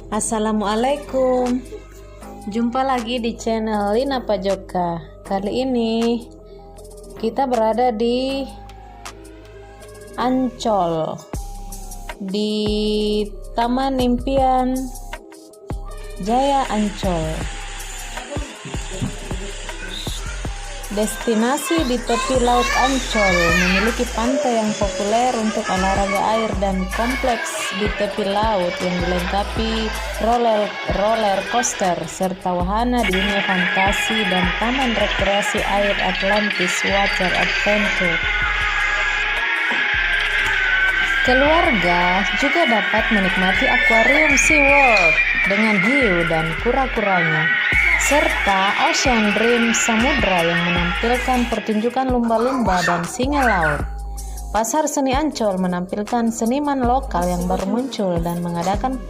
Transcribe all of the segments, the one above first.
Assalamualaikum. Jumpa lagi di channel Lina Pajoka. Kali ini kita berada di Ancol, di Taman Impian Jaya Ancol. Destinasi di tepi laut Ancol memiliki pantai yang populer untuk olahraga air dan kompleks di tepi laut yang dilengkapi roller coaster serta wahana di dunia fantasi dan taman rekreasi air Atlantis Water Adventure. Keluarga juga dapat menikmati akuarium SeaWorld dengan hiu dan kura-kuranya, serta Ocean Dream Samudra yang menampilkan pertunjukan lumba-lumba dan singa laut. Pasar Seni Ancol menampilkan seniman lokal yang baru muncul dan mengadakan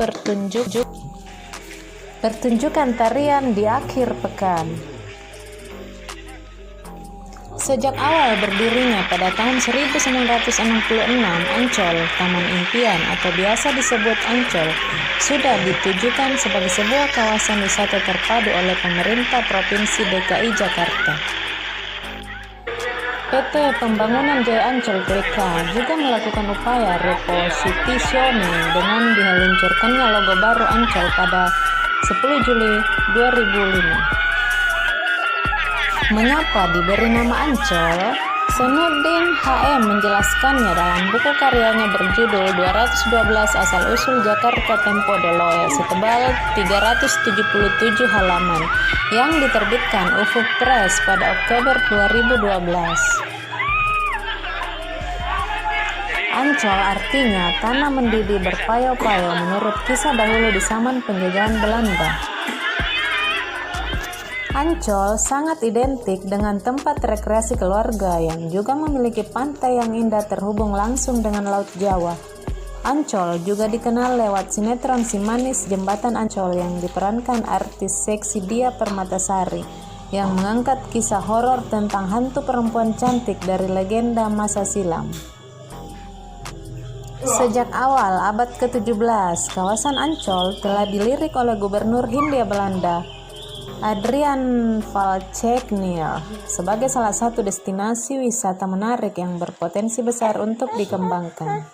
pertunjukan tarian di akhir pekan. Sejak awal berdirinya pada tahun 1966, Ancol, Taman Impian atau biasa disebut Ancol, sudah ditujukan sebagai sebuah kawasan wisata terpadu oleh pemerintah Provinsi DKI Jakarta. PT Pembangunan Jaya Ancol (PK) juga melakukan upaya repositioning dengan diluncurkannya logo baru Ancol pada 10 Juli 2005. Mengapa diberi nama Ancol? Senudin HM menjelaskannya dalam buku karyanya berjudul 212 Asal-Usul Jakarta Tempo Doloe setebal 377 halaman yang diterbitkan Ufuk Press pada Oktober 2012. Ancol artinya tanah mendidih berpayo-payo menurut kisah dahulu di zaman penjajahan Belanda. Ancol sangat identik dengan tempat rekreasi keluarga yang juga memiliki pantai yang indah terhubung langsung dengan Laut Jawa. Ancol juga dikenal lewat sinetron Si Manis Jembatan Ancol yang diperankan artis seksi Dia Permatasari yang mengangkat kisah horor tentang hantu perempuan cantik dari legenda masa silam. Sejak awal abad ke-17, kawasan Ancol telah dilirik oleh Gubernur Hindia Belanda Adrian Valckenil sebagai salah satu destinasi wisata menarik yang berpotensi besar untuk dikembangkan.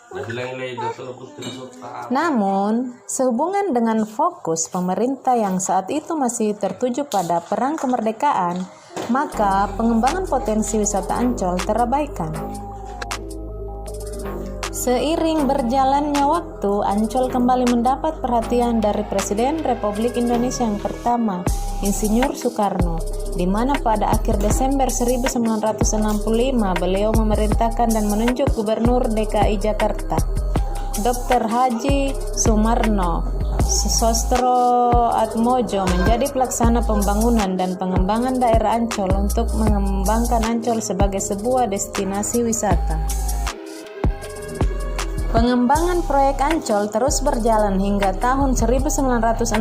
Namun, sehubungan dengan fokus pemerintah yang saat itu masih tertuju pada perang kemerdekaan, maka pengembangan potensi wisata Ancol terabaikan. Seiring berjalannya waktu, Ancol kembali mendapat perhatian dari Presiden Republik Indonesia yang pertama, Insinyur Soekarno, di mana pada akhir Desember 1965 beliau memerintahkan dan menunjuk Gubernur DKI Jakarta, Dr. Haji Sumarno Sostroatmojo menjadi pelaksana pembangunan dan pengembangan daerah Ancol untuk mengembangkan Ancol sebagai sebuah destinasi wisata. Pengembangan proyek Ancol terus berjalan hingga tahun 1966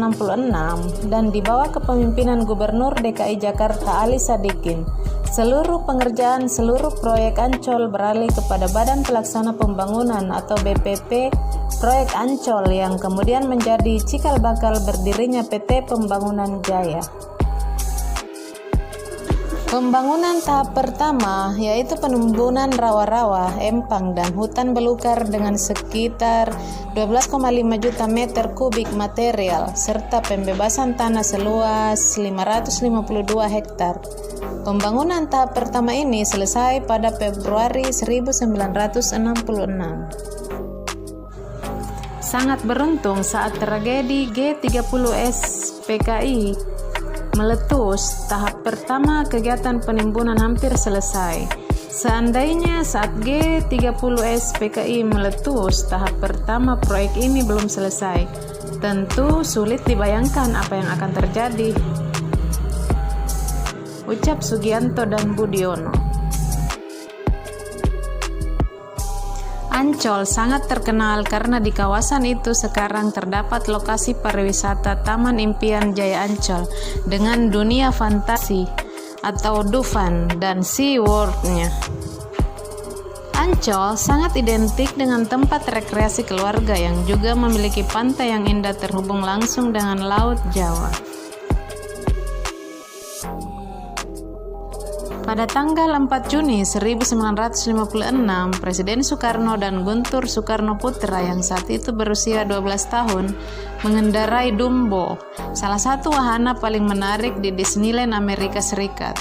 dan di bawah kepemimpinan Gubernur DKI Jakarta Ali Sadikin. Seluruh proyek Ancol beralih kepada Badan Pelaksana Pembangunan atau BPP Proyek Ancol yang kemudian menjadi cikal bakal berdirinya PT Pembangunan Jaya. Pembangunan tahap pertama yaitu penimbunan rawa-rawa, empang, dan hutan belukar dengan sekitar 12,5 juta meter kubik material serta pembebasan tanah seluas 552 hektar. Pembangunan tahap pertama ini selesai pada Februari 1966. Sangat beruntung saat tragedi G30S PKI meletus, tahap pertama kegiatan penimbunan hampir selesai. Seandainya saat G30S PKI meletus, tahap pertama proyek ini belum selesai, tentu sulit dibayangkan apa yang akan terjadi. Ucap Sugianto dan Budiono. Ancol sangat terkenal karena di kawasan itu sekarang terdapat lokasi pariwisata Taman Impian Jaya Ancol dengan dunia fantasi atau Dufan dan SeaWorld-nya. Ancol sangat identik dengan tempat rekreasi keluarga yang juga memiliki pantai yang indah terhubung langsung dengan Laut Jawa. Pada tanggal 4 Juni 1956, Presiden Soekarno dan Guntur Soekarno Putra yang saat itu berusia 12 tahun mengendarai Dumbo, salah satu wahana paling menarik di Disneyland Amerika Serikat.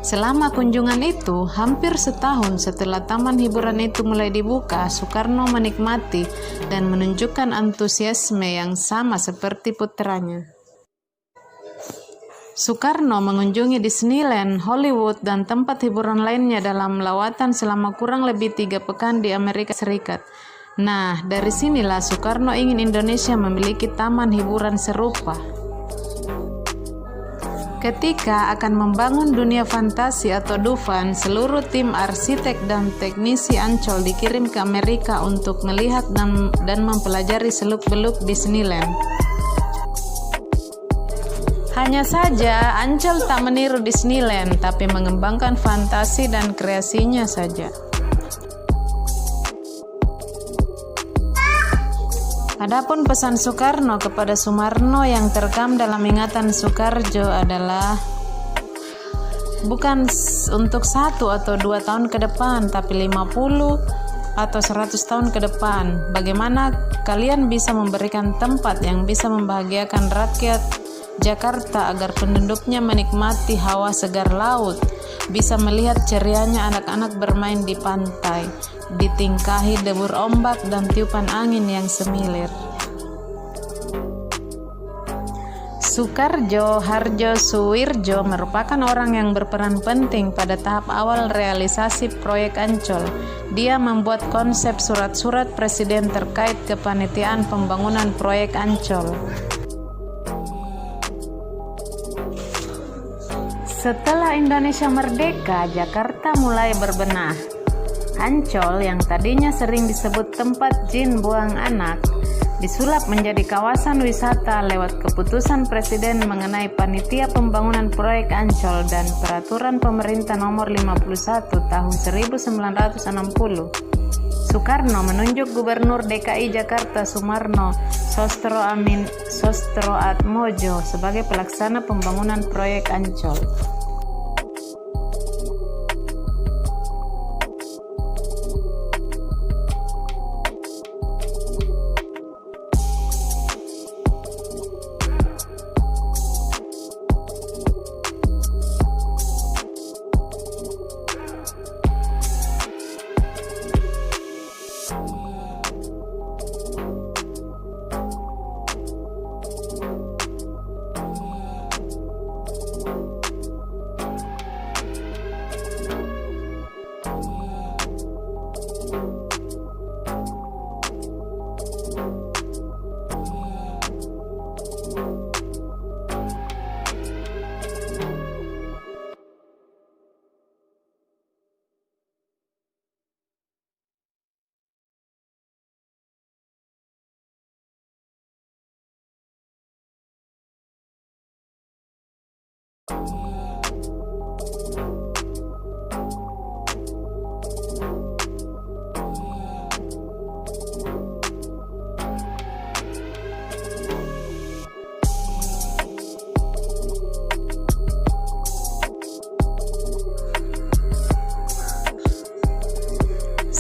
Selama kunjungan itu, hampir setahun setelah taman hiburan itu mulai dibuka, Soekarno menikmati dan menunjukkan antusiasme yang sama seperti putranya. Soekarno mengunjungi Disneyland, Hollywood, dan tempat hiburan lainnya dalam lawatan selama kurang lebih 3 pekan di Amerika Serikat. Nah, dari sinilah Soekarno ingin Indonesia memiliki taman hiburan serupa. Ketika akan membangun dunia fantasi atau Dufan, seluruh tim arsitek dan teknisi Ancol dikirim ke Amerika untuk melihat dan mempelajari seluk-beluk Disneyland. Hanya saja, Ancol tak meniru Disneyland, tapi mengembangkan fantasi dan kreasinya saja. Adapun pesan Soekarno kepada Sumarno yang terekam dalam ingatan Soekarjo adalah bukan untuk 1 atau 2 tahun ke depan, tapi 50 atau 100 tahun ke depan. Bagaimana kalian bisa memberikan tempat yang bisa membahagiakan rakyat Jakarta agar penduduknya menikmati hawa segar laut, bisa melihat cerianya anak-anak bermain di pantai, ditingkahi debur ombak dan tiupan angin yang semilir. Soekarjo Harjo Suwirjo merupakan orang yang berperan penting pada tahap awal realisasi proyek Ancol. Dia membuat konsep surat-surat presiden terkait kepanitiaan pembangunan proyek Ancol. Setelah Indonesia merdeka, Jakarta mulai berbenah. Ancol yang tadinya sering disebut tempat jin buang anak, disulap menjadi kawasan wisata lewat keputusan Presiden mengenai panitia pembangunan proyek Ancol dan Peraturan Pemerintah Nomor 51 Tahun 1960. Soekarno menunjuk Gubernur DKI Jakarta Sumarno Sostroatmojo sebagai pelaksana pembangunan proyek Ancol.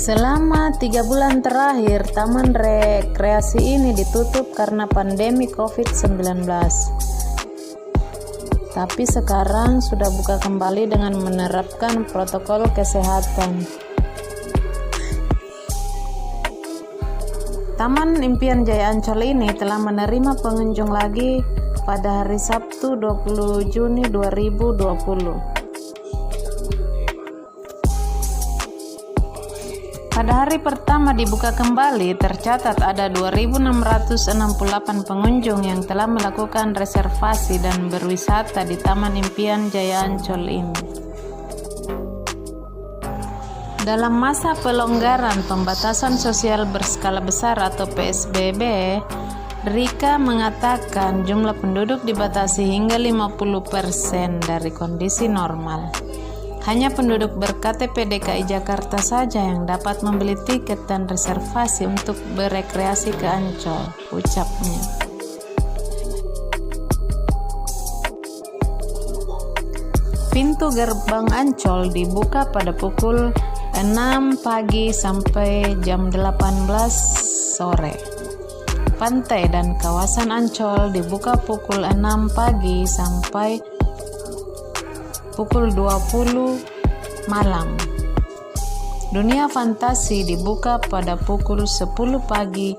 Selama 3 bulan terakhir, taman rekreasi ini ditutup karena pandemi COVID-19. Tapi sekarang sudah buka kembali dengan menerapkan protokol kesehatan. Taman Impian Jaya Ancol ini telah menerima pengunjung lagi pada hari Sabtu 20 Juni 2020. Pada hari pertama dibuka kembali, tercatat ada 2.668 pengunjung yang telah melakukan reservasi dan berwisata di Taman Impian Jaya Ancol ini. Dalam masa pelonggaran pembatasan sosial berskala besar atau PSBB, Rika mengatakan jumlah penduduk dibatasi hingga 50% dari kondisi normal. Hanya penduduk ber-KTP DKI Jakarta saja yang dapat membeli tiket dan reservasi untuk berekreasi ke Ancol, ucapnya. Pintu gerbang Ancol dibuka pada pukul 6 pagi sampai jam 18 sore. Pantai dan kawasan Ancol dibuka pukul 6 pagi sampai pukul 20 malam. Dunia fantasi dibuka pada pukul 10 pagi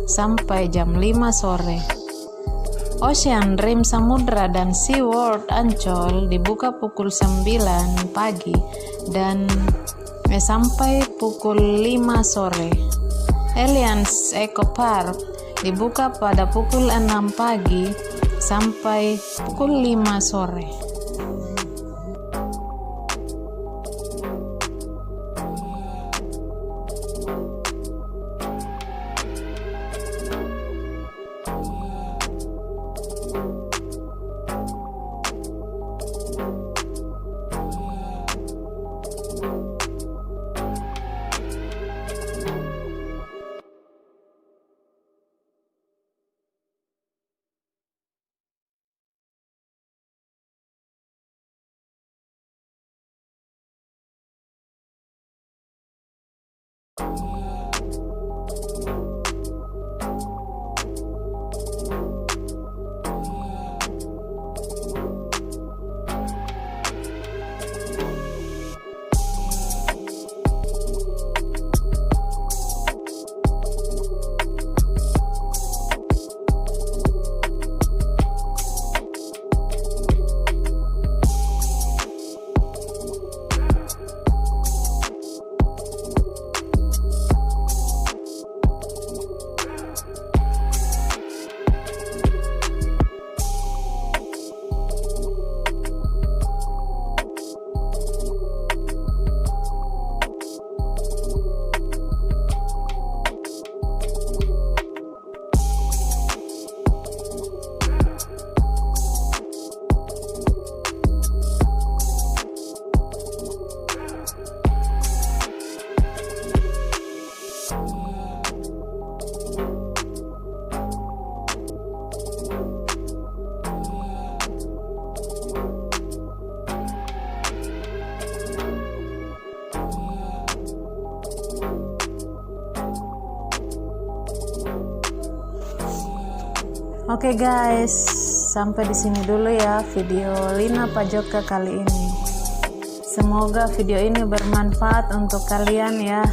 sampai jam 5 sore. Ocean Dream Samudra dan Sea World Ancol dibuka pukul 9 pagi dan sampai pukul 5 sore. Alliance Eco Park dibuka pada pukul 6 pagi sampai pukul 5 sore. Oke guys, sampai di sini dulu ya video Lina Pajoka kali ini. Semoga video ini bermanfaat untuk kalian ya,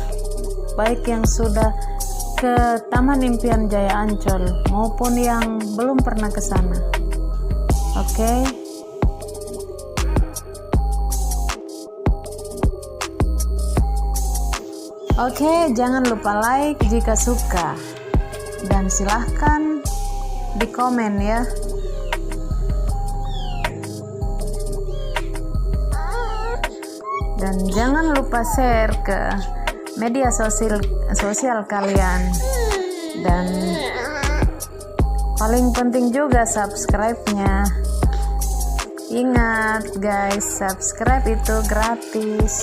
baik yang sudah ke Taman Impian Jaya Ancol maupun yang belum pernah ke sana. Oke. Oke, jangan lupa like jika suka dan silahkan di komen ya. Dan jangan lupa share ke media sosial kalian. Dan paling penting juga subscribe-nya. Ingat guys, subscribe itu gratis.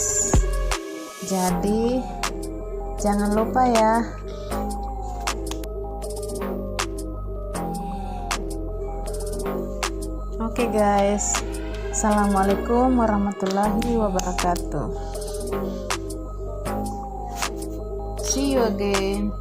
Jadi jangan lupa ya. Oke guys, assalamualaikum warahmatullahi wabarakatuh. See you again.